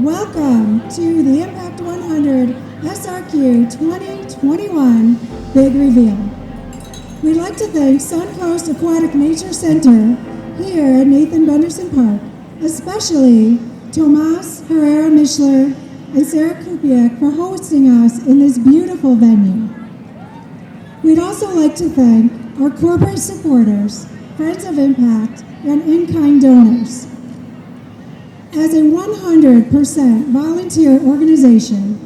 Welcome to the Impact100SRQ 2021 Big Reveal. We'd like to thank Suncoast Aquatic Nature Center here at Nathan Benderson Park, especially Tomas Herrera Mischler and Sarah Kupiak for hosting us in this beautiful venue. We'd also like to thank our corporate supporters, Friends of Impact, and in-kind donors. As a 100% volunteer organization,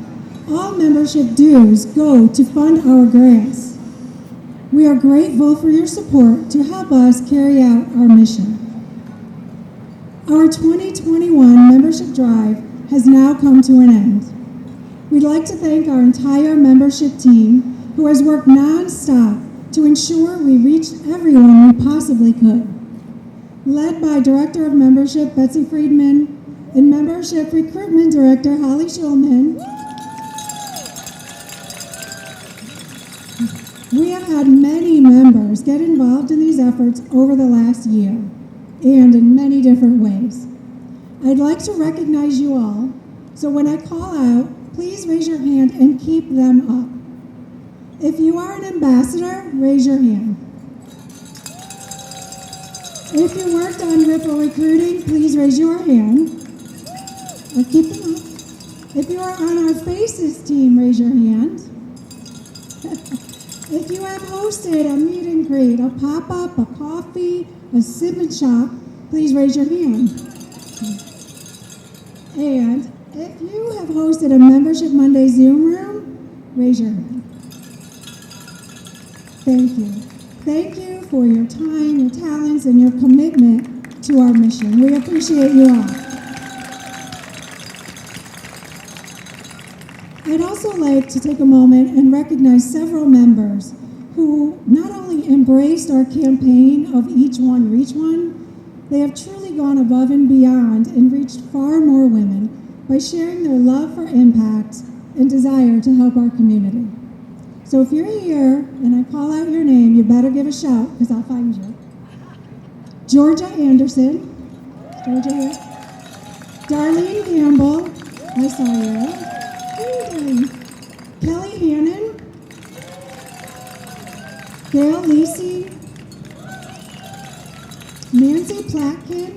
all membership dues go to fund our grants. We are grateful for your support to help us carry out our mission. Our 2021 membership drive has now come to an end. We'd like to thank our entire membership team who has worked non-stop to ensure we reached everyone we possibly could. Led by Director of Membership Betsy Friedman and Membership Recruitment Director Holly Schulman, we have had many members get involved in these efforts over the last year and in many different ways. I'd like to recognize you all, so when I call out, please raise your hand and keep them up. If you are an ambassador, raise your hand. If you worked on Ripple Recruiting, please raise your hand. Or keep them up. If you are on our Faces team, raise your hand. If you have hosted a meet and greet, a pop-up, a coffee, a sip and shop, please raise your hand. And if you have hosted a Membership Monday Zoom room, raise your hand. Thank you. Thank you for your time, your talents, and your commitment to our mission. We appreciate you all. I'd also like to take a moment and recognize several members who not only embraced our campaign of Each One Reach One, they have truly gone above and beyond and reached far more women by sharing their love for impact and desire to help our community. So if you're here and I call out your name, you better give a shout because I'll find you. Georgia Anderson. Georgia here. Darlene Campbell. I saw you. Kelly Hannon. Gail Lacey. Nancy Platkin.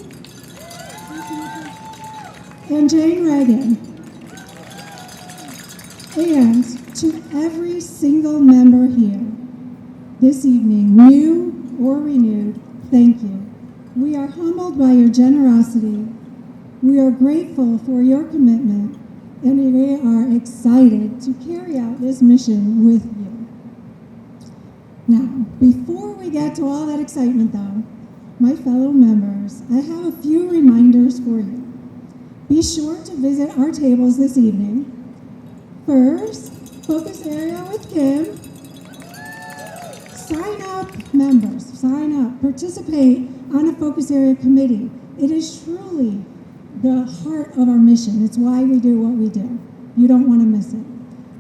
And Jane Reagan. And to every single member here this evening, new or renewed, thank you. We are humbled by your generosity. We are grateful for your commitment, and we are excited to carry out this mission with you. Now, before we get to all that excitement though, my fellow members, I have a few reminders for you. Be sure to visit our tables this evening. First, focus area with Kim. Sign up, members, sign up. Participate on a focus area committee. It is truly the heart of our mission. It's why we do what we do. You don't want to miss it.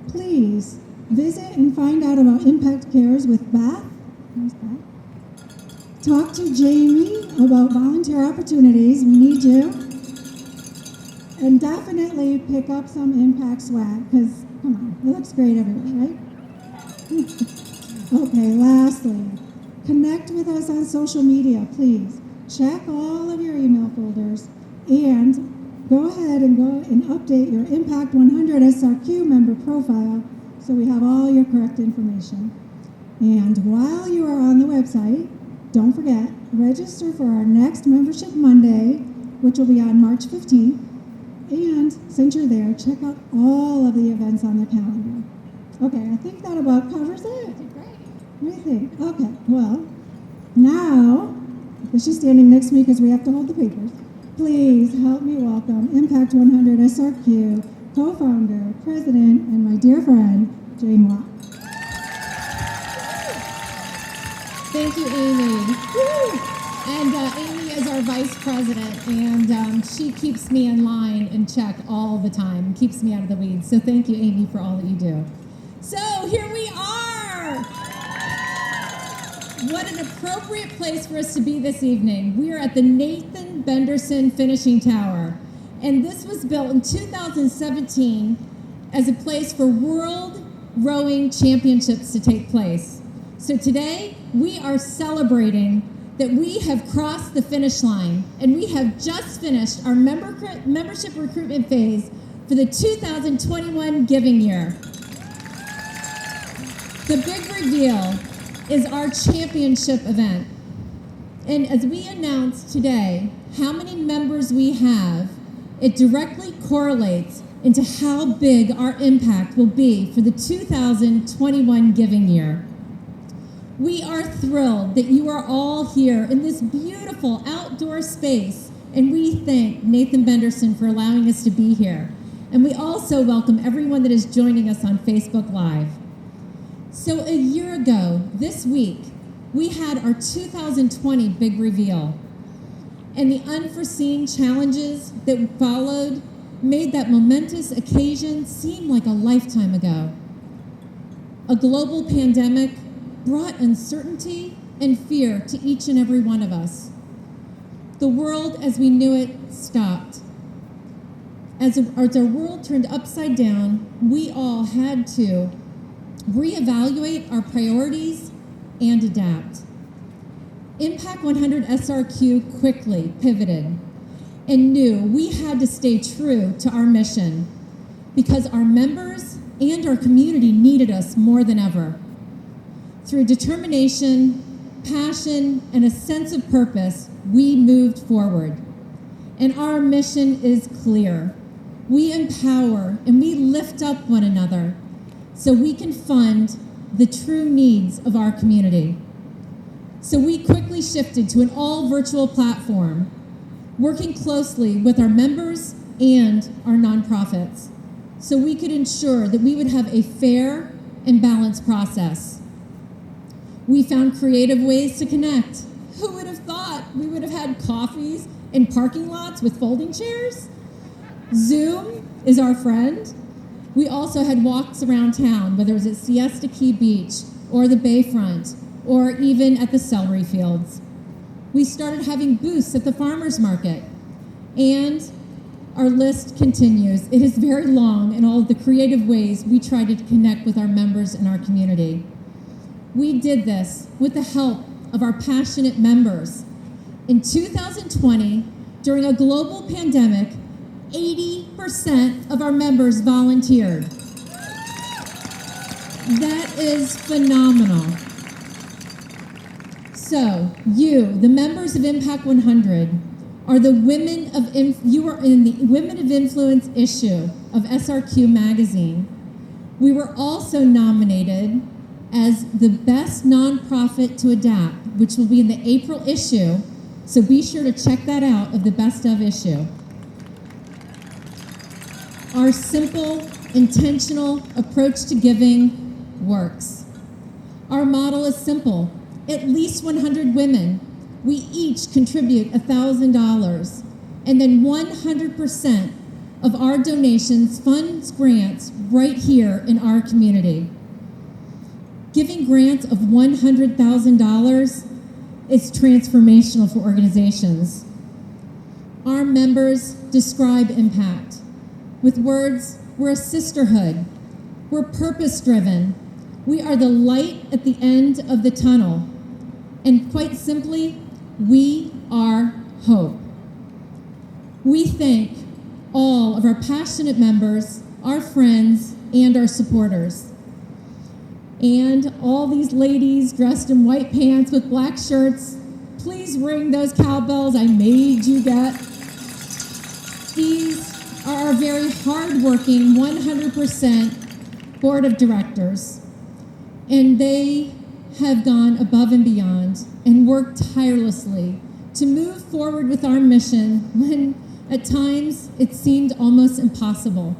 Please visit and find out about Impact Cares with Beth. There's Beth. Talk to Jamie about volunteer opportunities. We need you. And definitely pick up some Impact swag, because, come on, it looks great everywhere, right? Okay, lastly, connect with us on social media, please. Check all of your email folders, and go ahead and update your Impact100SRQ member profile so we have all your correct information. And while you are on the website, don't forget, register for our next Membership Monday, which will be on March 15th. And since you're there, check out all of the events on the calendar. Okay, I think that about covers it. Great. What do you think? Okay, well, now, she's standing next to me because we have to hold the papers. Please help me welcome Impact100SRQ co-founder, president, and my dear friend, Jane Watt. Thank you, Amy. And Amy is our vice president, and she keeps me in line and check all the time, and keeps me out of the weeds. So thank you, Amy, for all that you do. So here we are. What an appropriate place for us to be this evening. We are at the Nathan Benderson Finishing Tower. And this was built in 2017 as a place for World Rowing Championships to take place. So today, we are celebrating that we have crossed the finish line, and we have just finished our membership recruitment phase for the 2021 giving year. The big reveal is our championship event. And as we announced today how many members we have, it directly correlates into how big our impact will be for the 2021 giving year. We are thrilled that you are all here in this beautiful outdoor space, and we thank Nathan Benderson for allowing us to be here. And we also welcome everyone that is joining us on Facebook Live. So a year ago, this week, we had our 2020 big reveal. And the unforeseen challenges that followed made that momentous occasion seem like a lifetime ago. A global pandemic brought uncertainty and fear to each and every one of us. The world as we knew it stopped. As our world turned upside down, we all had to reevaluate our priorities and adapt. Impact100SRQ quickly pivoted and knew we had to stay true to our mission because our members and our community needed us more than ever. Through determination, passion, and a sense of purpose, we moved forward. And our mission is clear. We empower and we lift up one another so we can fund the true needs of our community. So we quickly shifted to an all-virtual platform, working closely with our members and our nonprofits so we could ensure that we would have a fair and balanced process. We found creative ways to connect. Who would have thought we would have had coffees in parking lots with folding chairs? Zoom is our friend. We also had walks around town, whether it was at Siesta Key Beach or the Bayfront or even at the celery fields. We started having booths at the farmers market, and our list continues. It is very long in all of the creative ways we try to connect with our members and our community. We did this with the help of our passionate members. In 2020, during a global pandemic, 80% of our members volunteered. That is phenomenal. So, you, the members of Impact 100, are the you are in the Women of Influence issue of SRQ magazine. We were also nominated as the best nonprofit to adapt, which will be in the April issue. So be sure to check that out of the Best of issue. Our simple, intentional approach to giving works. Our model is simple. At least 100 women. We each contribute $1,000, and then 100% of our donations funds grants right here in our community. Giving grants of $100,000 is transformational for organizations. Our members describe impact with words, we're a sisterhood, we're purpose-driven, we are the light at the end of the tunnel, and quite simply, we are hope. We thank all of our passionate members, our friends, and our supporters. And all these ladies dressed in white pants with black shirts, please ring those cowbells I made you get. These are our very hardworking 100% board of directors. And they have gone above and beyond and worked tirelessly to move forward with our mission when at times it seemed almost impossible.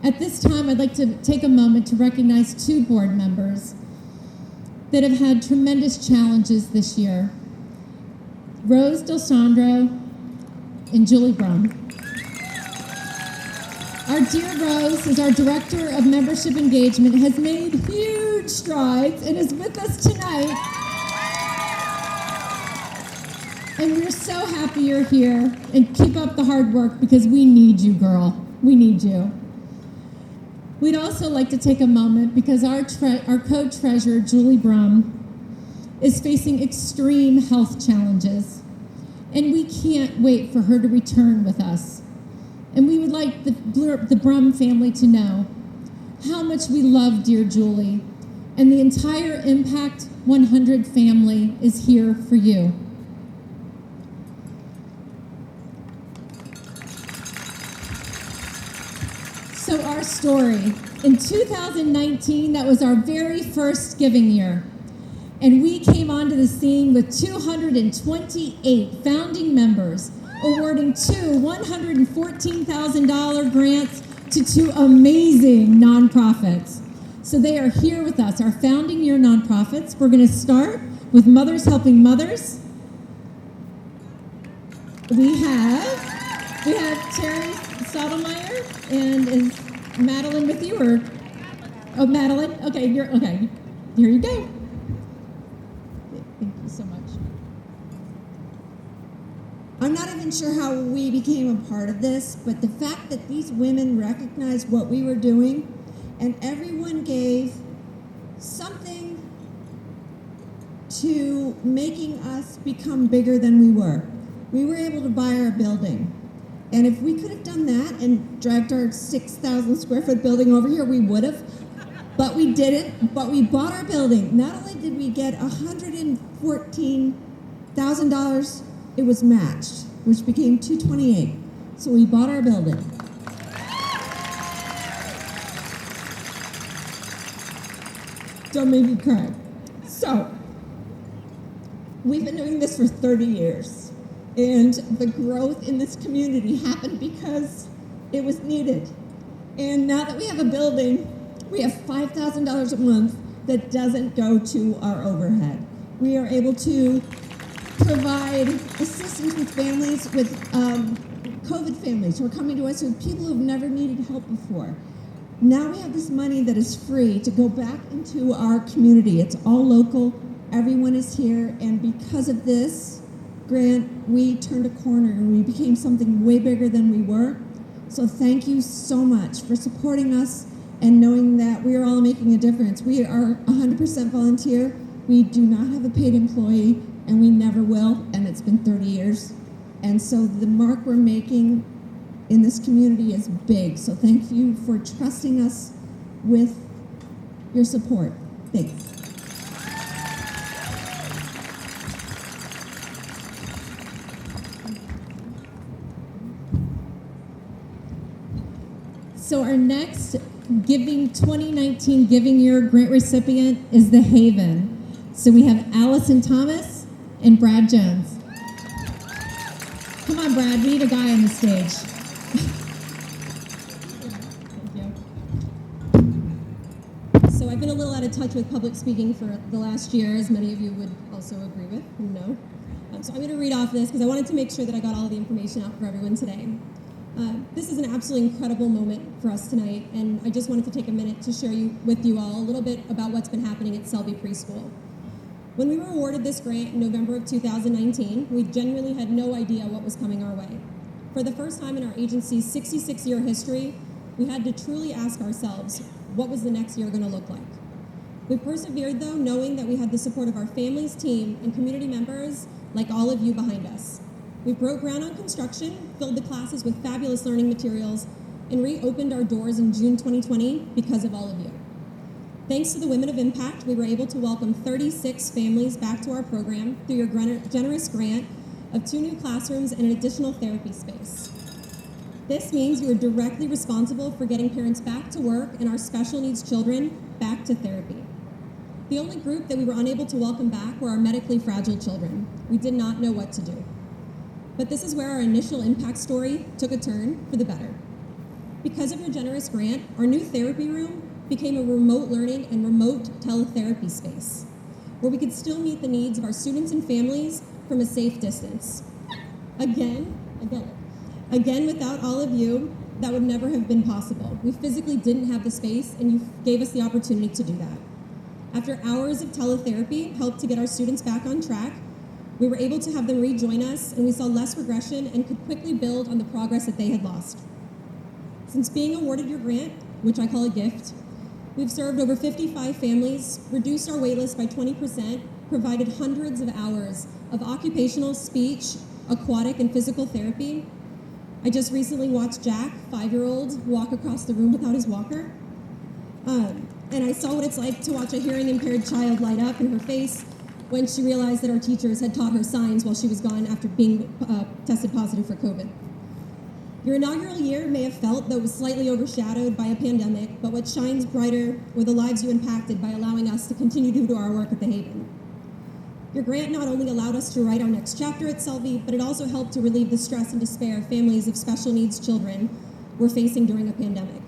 At this time, I'd like to take a moment to recognize two board members that have had tremendous challenges this year. Rose Del Sandro and Julie Brum. Our dear Rose, as our Director of Membership Engagement, has made huge strides and is with us tonight. And we're so happy you're here, and keep up the hard work because we need you, girl. We need you. We'd also like to take a moment because our co-treasurer, Julie Brum, is facing extreme health challenges, and we can't wait for her to return with us. And we would like the Brum family to know how much we love dear Julie, and the entire Impact 100 family is here for you. So our story, in 2019, that was our very first giving year. And we came onto the scene with 228 founding members, awarding two $114,000 grants to two amazing nonprofits. So they are here with us, our founding year nonprofits. We're going to start with Mothers Helping Mothers. We have Terry Sotomayor, and is Madeline with you, or? Oh, Madeline. Okay, okay. Here you go. Thank you so much. I'm not even sure how we became a part of this, but the fact that these women recognized what we were doing, and everyone gave something to making us become bigger than we were. We were able to buy our building. And if we could have done that and dragged our 6,000 square foot building over here, we would have. But we didn't. But we bought our building. Not only did we get $114,000, it was matched, which became $228,000. So we bought our building. Don't make me cry. So, we've been doing this for 30 years. And the growth in this community happened because it was needed. And now that we have a building, we have $5,000 a month that doesn't go to our overhead. We are able to provide assistance with families, with COVID families who are coming to us, with people who've never needed help before. Now we have this money that is free to go back into our community. It's all local. Everyone is here. And because of this grant, we turned a corner and we became something way bigger than we were. So thank you so much for supporting us and knowing that we are all making a difference. We are 100% volunteer. We do not have a paid employee, and we never will, and it's been 30 years. And so the mark we're making in this community is big. So thank you for trusting us with your support. Thanks. So our next 2019 Giving Year grant recipient is The Haven. So we have Allison Thomas and Brad Jones. Come on, Brad, we need a guy on the stage. Thank you. So I've been a little out of touch with public speaking for the last year, as many of you would also agree with and know. So I'm going to read off this because I wanted to make sure that I got all of the information out for everyone today. This is an absolutely incredible moment for us tonight, and I just wanted to take a minute to share with you all a little bit about what's been happening at Selby Preschool. When we were awarded this grant in November of 2019, we genuinely had no idea what was coming our way. For the first time in our agency's 66-year history, we had to truly ask ourselves, what was the next year going to look like? We persevered, though, knowing that we had the support of our families, team, and community members like all of you behind us. We broke ground on construction, filled the classes with fabulous learning materials, and reopened our doors in June 2020 because of all of you. Thanks to the Women of Impact, we were able to welcome 36 families back to our program through your generous grant of 2 new classrooms and an additional therapy space. This means you are directly responsible for getting parents back to work and our special needs children back to therapy. The only group that we were unable to welcome back were our medically fragile children. We did not know what to do. But this is where our initial impact story took a turn for the better. Because of your generous grant, our new therapy room became a remote learning and remote teletherapy space, where we could still meet the needs of our students and families from a safe distance. Again, without all of you, that would never have been possible. We physically didn't have the space, and you gave us the opportunity to do that. After hours of teletherapy helped to get our students back on track, We were able to have them rejoin us, and we saw less regression and could quickly build on the progress that they had lost. Since being awarded your grant, which I call a gift, we've served over 55 families, reduced our waitlist by 20%, provided hundreds of hours of occupational, speech, aquatic, and physical therapy. I just recently watched Jack, 5-year-old, walk across the room without his walker. And I saw what it's like to watch a hearing impaired child light up in her face when she realized that our teachers had taught her signs while she was gone after being tested positive for COVID. Your inaugural year may have felt that it was slightly overshadowed by a pandemic, but what shines brighter were the lives you impacted by allowing us to continue to do our work at the Haven. Your grant not only allowed us to write our next chapter at Selby, but it also helped to relieve the stress and despair families of special needs children were facing during a pandemic.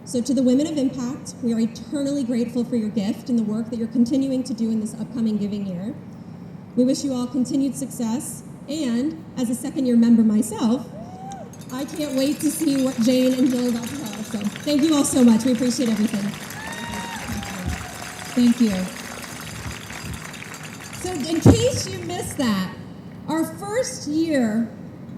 So to the women of Impact, we are eternally grateful for your gift and the work that you're continuing to do in this upcoming giving year. We wish you all continued success, and as a second-year member myself, I can't wait to see what Jane and Jill are about to tell us. So thank you all so much. We appreciate everything. Thank you. So in case you missed that, our first year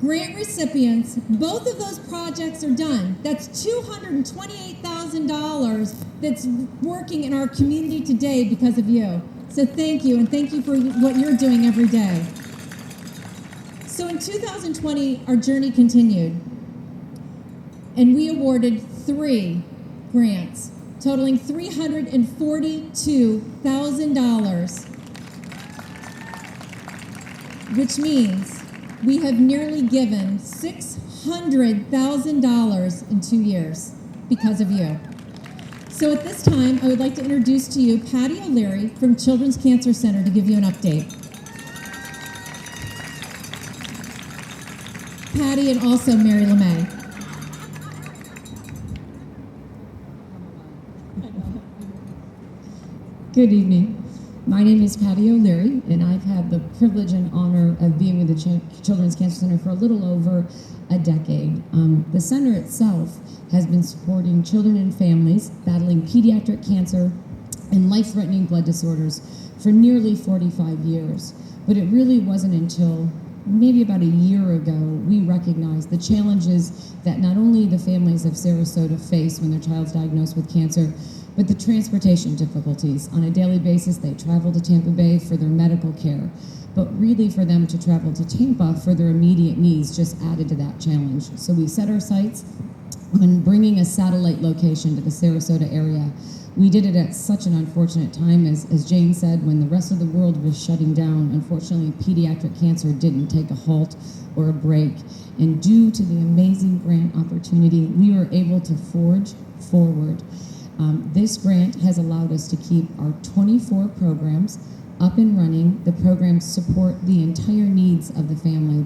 grant recipients, both of those projects are done. That's $228,000 that's working in our community today because of you. So thank you, and thank you for what you're doing every day. So in 2020, our journey continued, and we awarded 3 grants, totaling $342,000, which means we have nearly given $600,000 in 2 years because of you. So at this time, I would like to introduce to you Patty O'Leary from Children's Cancer Center to give you an update. Patty and also Mary LeMay. Good evening. My name is Patty O'Leary, and I've had the privilege and honor of being with the Children's Cancer Center for a little over a decade. The center itself has been supporting children and families battling pediatric cancer and life-threatening blood disorders for nearly 45 years. But it really wasn't until maybe about a year ago we recognized the challenges that not only the families of Sarasota face when their child's diagnosed with cancer, but the transportation difficulties. On a daily basis, they travel to Tampa Bay for their medical care, but really for them to travel to Tampa for their immediate needs just added to that challenge. So we set our sights on bringing a satellite location to the Sarasota area. We did it at such an unfortunate time, as Jane said, when the rest of the world was shutting down. Unfortunately, pediatric cancer didn't take a halt or a break. And due to the amazing grant opportunity, we were able to forge forward. This grant has allowed us to keep our 24 programs up and running. The programs support the entire needs of the family.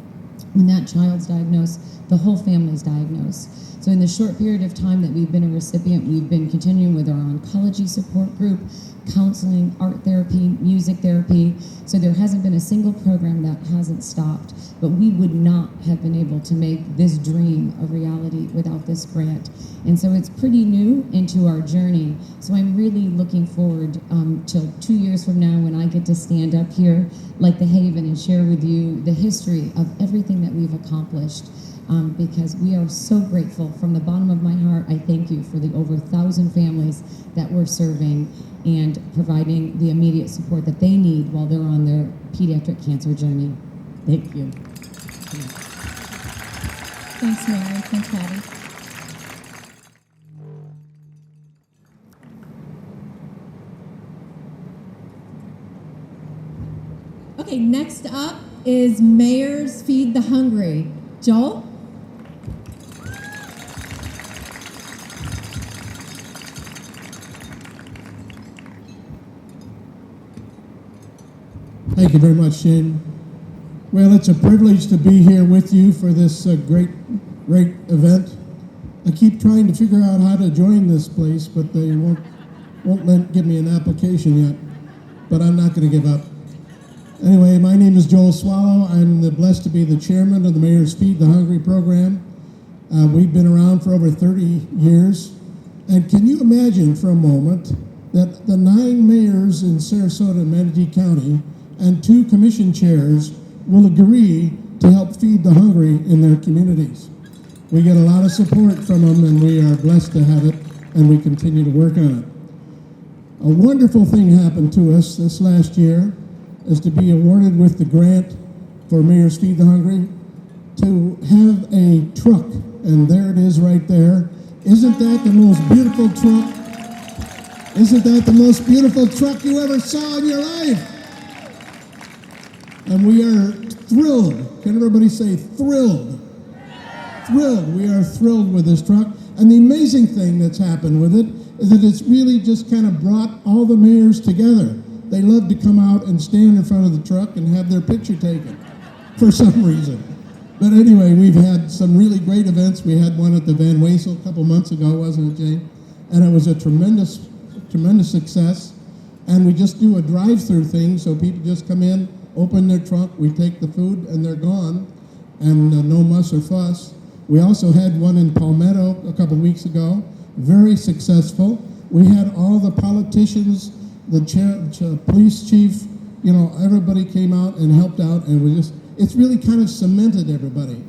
When that child's diagnosed, the whole family's diagnosed. So in the short period of time that we've been a recipient, we've been continuing with our oncology support group, counseling, art therapy, music therapy. So there hasn't been a single program that hasn't stopped. But we would not have been able to make this dream a reality without this grant. And so it's pretty new into our journey. So I'm really looking forward till 2 years from now when I get to stand up here like the Haven and share with you the history of everything that we've accomplished. Because we are so grateful. From the bottom of my heart, I thank you for the over 1,000 families that we're serving and providing the immediate support that they need while they're on their pediatric cancer journey. Thank you. Thanks, Mary. Thanks, Patty. Okay, next up is Mayor's Feed the Hungry. Joel? Thank you very much, Shane. Well, it's a privilege to be here with you for this great event. I keep trying to figure out how to join this place, but they won't give me an application yet. But I'm not going to give up. Anyway, my name is Joel Swallow. I'm blessed to be the chairman of the Mayor's Feed the Hungry program. We've been around for over 30 years. And can you imagine for a moment that the 9 mayors in Sarasota and Manatee County and 2 commission chairs will agree to help feed the hungry in their communities. We get a lot of support from them, and we are blessed to have it, and we continue to work on it. A wonderful thing happened to us this last year is to be awarded with the grant for Mayor's Feed the Hungry to have a truck, and there it is right there. Isn't that the most beautiful truck? Isn't that the most beautiful truck you ever saw in your life? And we are thrilled. Can everybody say thrilled? Thrilled. We are thrilled with this truck. And the amazing thing that's happened with it is that it's really just kind of brought all the mayors together. They love to come out and stand in front of the truck and have their picture taken for some reason. But anyway, we've had some really great events. We had one at the Van Wezel a couple months ago, wasn't it, Jane? And it was a tremendous success. And we just do a drive-through thing, so people just come in, open their trunk, we take the food, and they're gone, and no muss or fuss. We also had one in Palmetto a couple weeks ago, very successful. We had all the politicians, the police chief, everybody came out and helped out, and it's really kind of cemented everybody.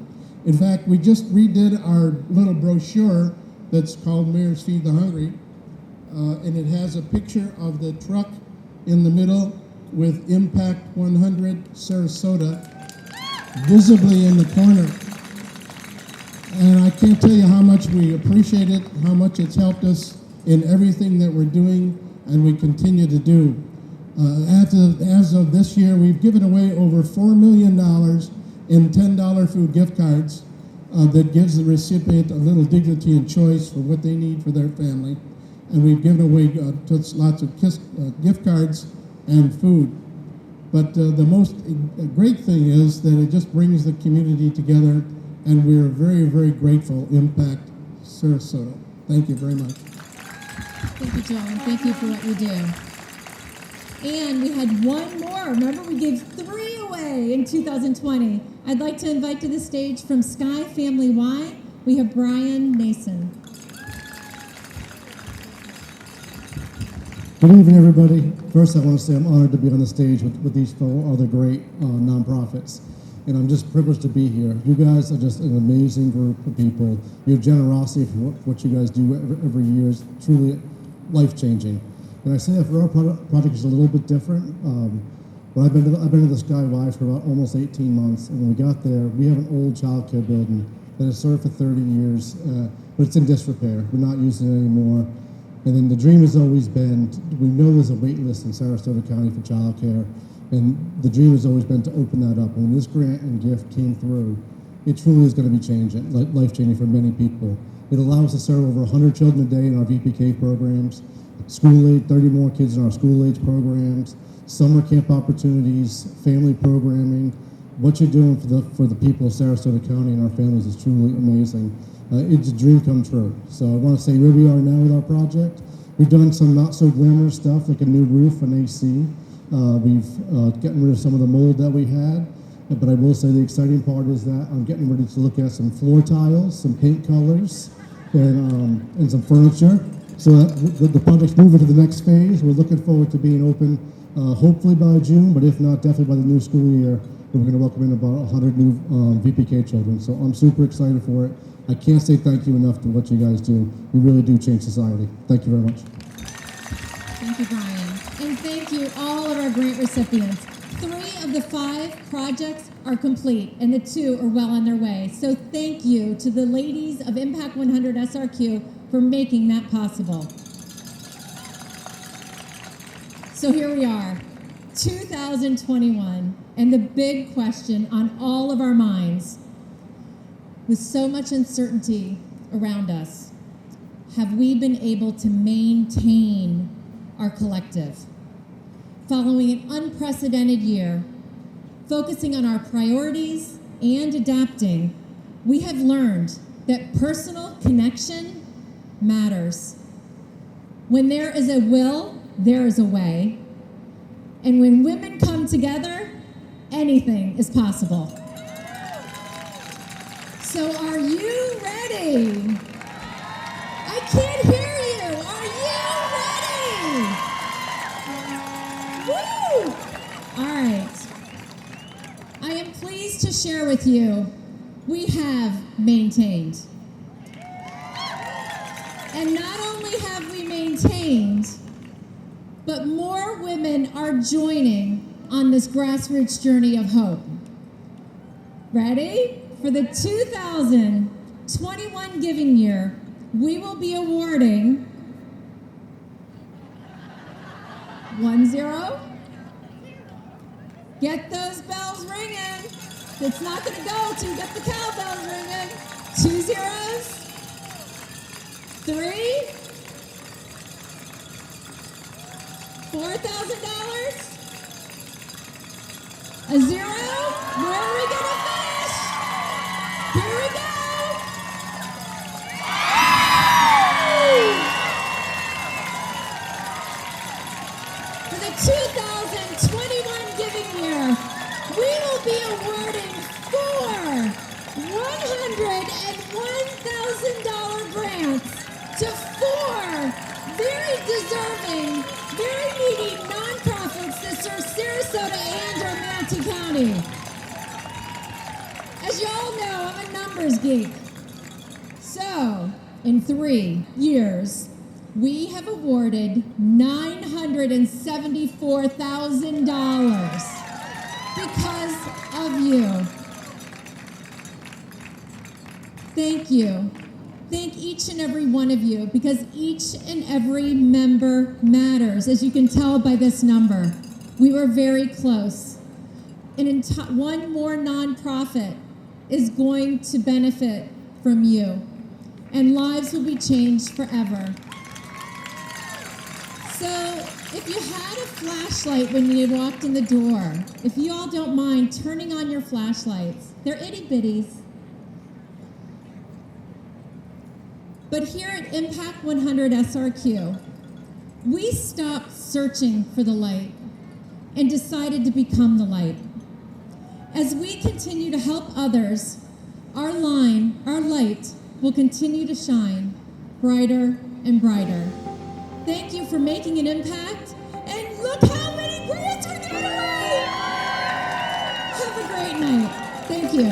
In fact, we just redid our little brochure that's called Mayor's Feed the Hungry, and it has a picture of the truck in the middle with Impact100 visibly in the corner. And I can't tell you how much we appreciate it, how much it's helped us in everything that we're doing and we continue to do. As of this year, we've given away over $4 million in $10 food gift cards that gives the recipient a little dignity and choice for what they need for their family. And we've given away lots of gift cards and food. But the most great thing is that it just brings the community together, and we're very, very grateful, Impact Sarasota. Thank you very much. Thank you, Joe, and thank you for what you do. And we had one more. Remember, we gave 3 away in 2020. I'd like to invite to the stage from Sky Family Y, we have Brian Nason. Good evening, everybody. First, I want to say I'm honored to be on the stage with these 4 other great nonprofits. And I'm just privileged to be here. You guys are just an amazing group of people. Your generosity for what you guys do every year is truly life-changing. And I say that for our project is a little bit different. But I've been to the Sky Y for about almost 18 months. And when we got there, we have an old child care building that has served for 30 years, but it's in disrepair. We're not using it anymore. And then the dream has always been, we know there's a wait list in Sarasota County for child care. And the dream has always been to open that up. And when this grant and gift came through, it truly is going to be changing, life-changing for many people. It allows us to serve over 100 children a day in our VPK programs, school aid, 30 more kids in our school age programs, summer camp opportunities, family programming. What you're doing for the people of Sarasota County and our families is truly amazing. It's a dream come true. So I want to say where we are now with our project. We've done some not so glamorous stuff like a new roof and AC. We've gotten rid of some of the mold that we had, but I will say the exciting part is that I'm getting ready to look at some floor tiles, some paint colors, and some furniture. So that the project's moving to the next phase. We're looking forward to being open hopefully by June, but if not, definitely by the new school year. We're going to welcome in about 100 new VPK children. So I'm super excited for it. I can't say thank you enough for what you guys do. You really do change society. Thank you very much. Thank you, Brian. And thank you, all of our grant recipients. 3 of the 5 projects are complete, and the 2 are well on their way. So thank you to the ladies of Impact100SRQ for making that possible. So here we are, 2021, and the big question on all of our minds, with so much uncertainty around us, have we been able to maintain our collective? Following an unprecedented year, focusing on our priorities and adapting, we have learned that personal connection matters. When there is a will, there is a way. And when women come together, anything is possible. So are you ready? I can't hear you. Are you ready? Woo! All right. I am pleased to share with you, we have maintained. And not only have we maintained, but more women are joining on this grassroots journey of hope. Ready? For the 2021 giving year, we will be awarding 10. Get those bells ringing. It's not going to go till you get the cowbells ringing. 2 zeros. 3. $4,000. A 0. Where are we going to finish? Here we go. For the 2021 giving year, we will be awarding 4 $101,000 grants to 4 very deserving, very needy nonprofits that serve Sarasota and or Manatee County. As you all know, I'm a numbers geek. So, in 3 years, we have awarded $974,000 because of you. Thank you. Thank each and every one of you, because each and every member matters, as you can tell by this number. We were very close. And one more nonprofit is going to benefit from you, and lives will be changed forever. So if you had a flashlight when you walked in the door, if you all don't mind turning on your flashlights, they're itty bitties. But here at Impact100SRQ, we stopped searching for the light and decided to become the light. As we continue to help others, our light will continue to shine brighter and brighter. Thank you for making an impact, and look how many grants we're giving away! Have a great night. Thank you.